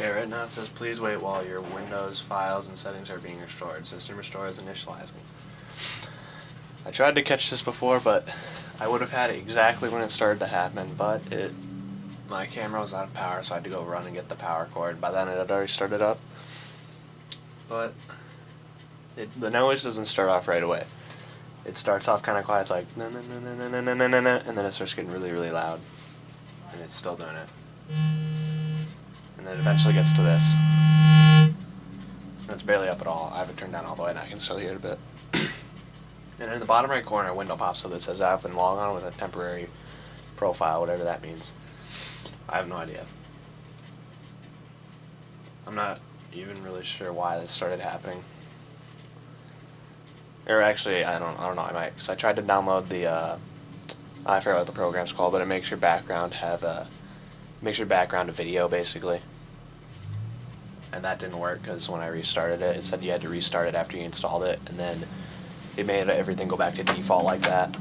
Okay, right now it says please wait while your Windows files and settings are being restored. System restore is initializing. I tried to catch this before, but I would have had it exactly when it started to happen, but my camera was out of power, so I had to go run and get the power cord. By then it had already started up. But the noise doesn't start off right away. It starts off kind of quiet, it's like na na na na na na na na na, and then it starts getting really, really loud. And it's still doing it. And then it eventually gets to this. And it's barely up at all. I have it turned down all the way and I can still hear it a bit. And in the bottom right corner, a window pops up that says I've been logged on with a temporary profile, whatever that means. I have no idea. I'm not even really sure why this started happening. Or actually, I don't know. I might, because I tried to download the I forget what the program's called, but it makes your background a video basically. And that didn't work because when I restarted it, it said you had to restart it after you installed it, and then it made everything go back to default like that.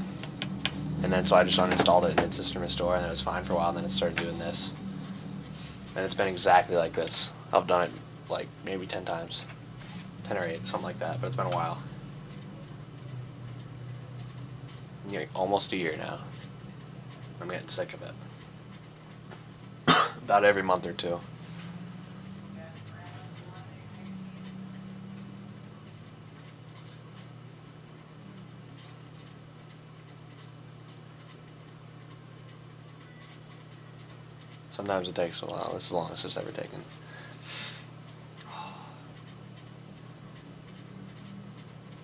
And then so I just uninstalled it and did system restore, and it was fine for a while, and then it started doing this. And it's been exactly like this. I've done it like maybe 10 times. 10 or 8, something like that, but it's been a while. Almost a year now. I'm getting sick of it. About every month or two. Sometimes it takes a while. This is the longest it's ever taken.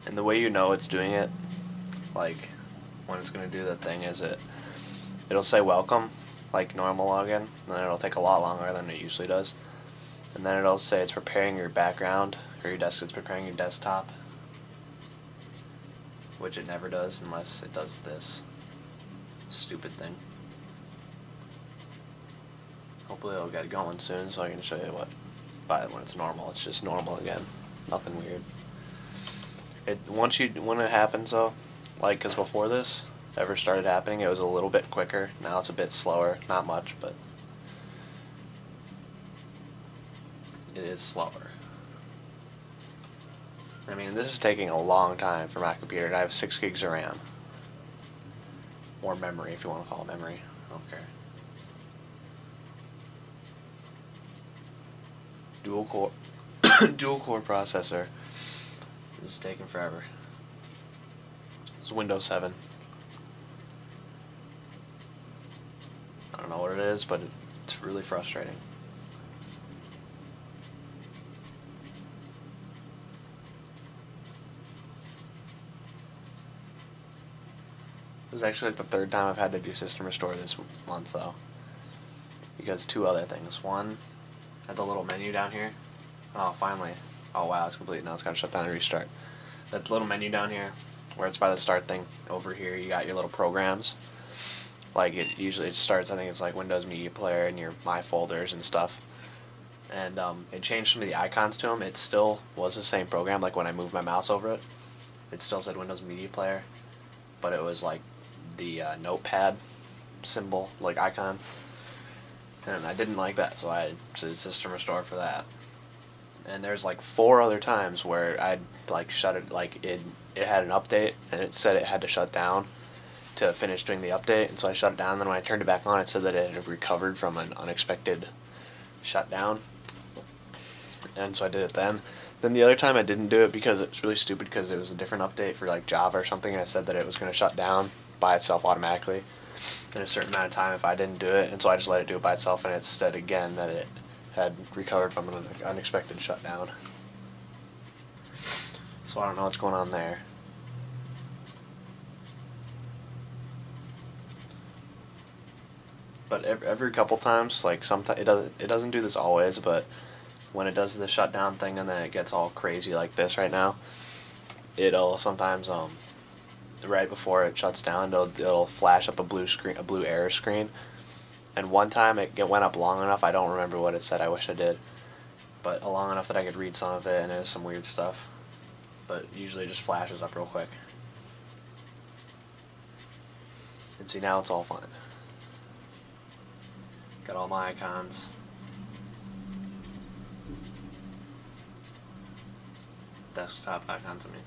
And the way you know it's doing it, like when it's going to do that thing, is it'll say welcome, like normal login, and then it'll take a lot longer than it usually does. And then it'll say it's preparing your background, or it's preparing your desktop, which it never does unless it does this stupid thing. Hopefully it'll get going soon so I can show you when it's normal. It's just normal again. Nothing weird. When it happens though, like, because before this ever started happening, it was a little bit quicker. Now it's a bit slower. Not much, but it is slower. I mean, this is taking a long time for my computer, and I have 6 gigs of RAM. Or memory, if you want to call it memory. I don't care. Dual core processor. This is taking forever. This is Windows 7. I don't know what it is, but it's really frustrating. This is actually like the 3rd time I've had to do system restore this month, though. Because 2 other things. One, at the little menu down here. Oh, finally. Oh, wow, it's complete. Now it's got to shut down and restart. That little menu down here, where it's by the start thing, over here you got your little programs. Like, it starts, I think it's like Windows Media Player and your My Folders and stuff. And it changed some of the icons to them. It still was the same program, like when I moved my mouse over it. It still said Windows Media Player, but it was like the notepad symbol, like icon. And I didn't like that, so I did system restore for that. And there's like 4 other times where I'd like shut it, like it had an update and it said it had to shut down to finish doing the update, and so I shut it down. And then when I turned it back on, it said that it had recovered from an unexpected shutdown, and so I did it then. Then the other time I didn't do it because it was really stupid, because it was a different update for like Java or something, and it said that it was going to shut down by itself automatically in a certain amount of time if I didn't do it, and so I just let it do it by itself, and it said again that it had recovered from an unexpected shutdown. So I don't know what's going on there. But every couple times, like sometimes it doesn't do this always, but when it does the shutdown thing and then it gets all crazy like this right now, it'll sometimes right before it shuts down, it'll flash up a blue error screen. And one time it went up long enough, I don't remember what it said, I wish I did, but long enough that I could read some of it, and it was some weird stuff. But usually it just flashes up real quick. And see, now it's all fine. Got all my icons. desktop icon to me.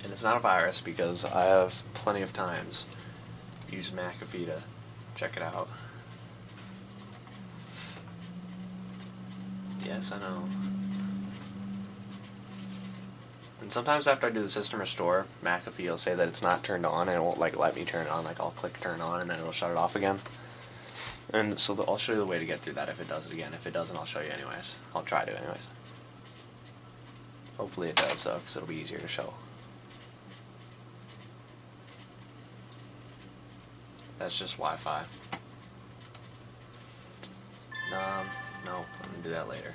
And it's not a virus because I have plenty of times used McAfee to check it out. Yes, I know. And sometimes after I do the system restore, McAfee will say that it's not turned on and it won't like let me turn it on. Like I'll click turn on and then it'll shut it off again. And so I'll show you the way to get through that if it does it again. If it doesn't, I'll show you anyways. I'll try to anyways. Hopefully it does though, because it'll be easier to show. That's just Wi-Fi. No, I'm gonna do that later.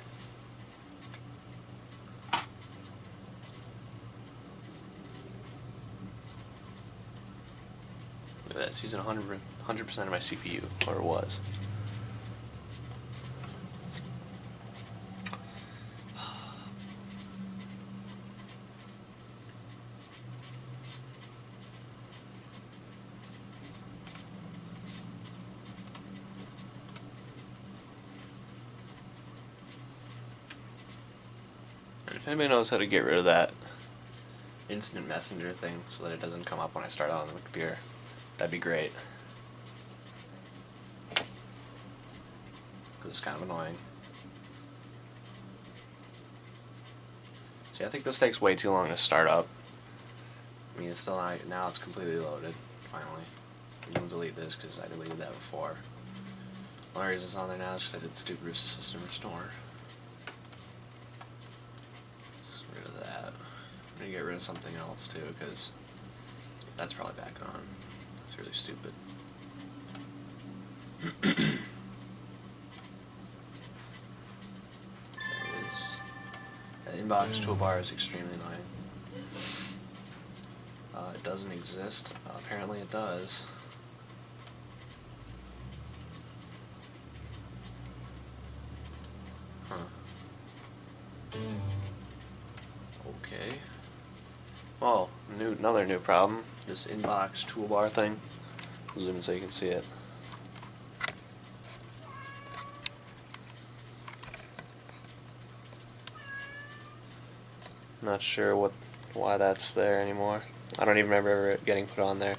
Look at that, it's using 100% of my CPU, or it was. And if anybody knows how to get rid of that instant messenger thing so that it doesn't come up when I start on the computer, that'd be great. Because it's kind of annoying. See, I think this takes way too long to start up. I mean, it's still not, now it's completely loaded, finally. I'm going to delete this because I deleted that before. The only reason it's on there now is because I did the stupid system restore. Let's get rid of that. I'm going to get rid of something else too, because that's probably back on. It's really stupid. There it is. That inbox toolbar is extremely annoying. It doesn't exist. Apparently it does. Huh. Okay. Well, another new problem. This inbox toolbar thing. I'll zoom in so you can see it. Not sure why that's there anymore. I don't even remember it getting put on there,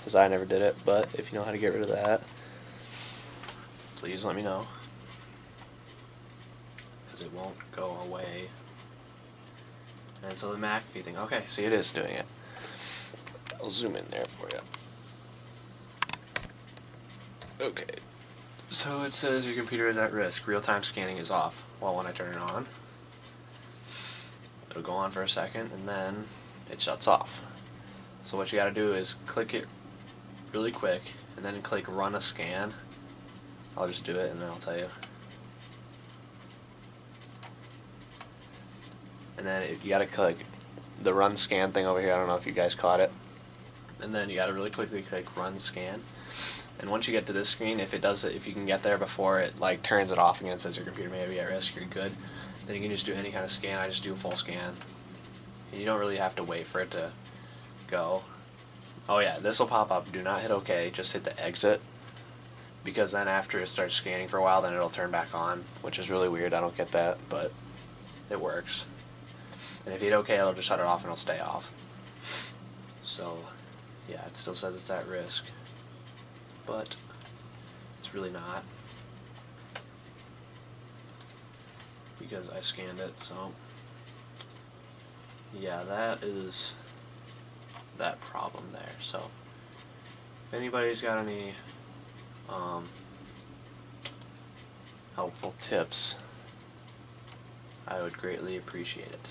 because I never did it, but if you know how to get rid of that, please let me know, because it won't go away. And so the McAfee thing, okay, see, it is doing it. I'll zoom in there for you. Okay, so it says your computer is at risk, real-time scanning is off. Well, when I turn it on, it'll go on for a second, and then it shuts off. So what you gotta do is click it really quick, and then click run a scan. I'll just do it, and then I'll tell you. And then you gotta click the run scan thing over here. I don't know if you guys caught it. And then you gotta really quickly click run scan. And once you get to this screen, if you can get there before it like turns it off again and says your computer may be at risk, you're good. Then you can just do any kind of scan. I just do a full scan. And you don't really have to wait for it to go. Oh yeah, this will pop up. Do not hit OK, just hit the exit. Because then after it starts scanning for a while, then it'll turn back on, which is really weird. I don't get that, but it works. And if you hit OK, it'll just shut it off and it'll stay off. So, yeah, it still says it's at risk. But it's really not. Because I scanned it, so yeah, that is that problem there. So if anybody's got any helpful tips, I would greatly appreciate it.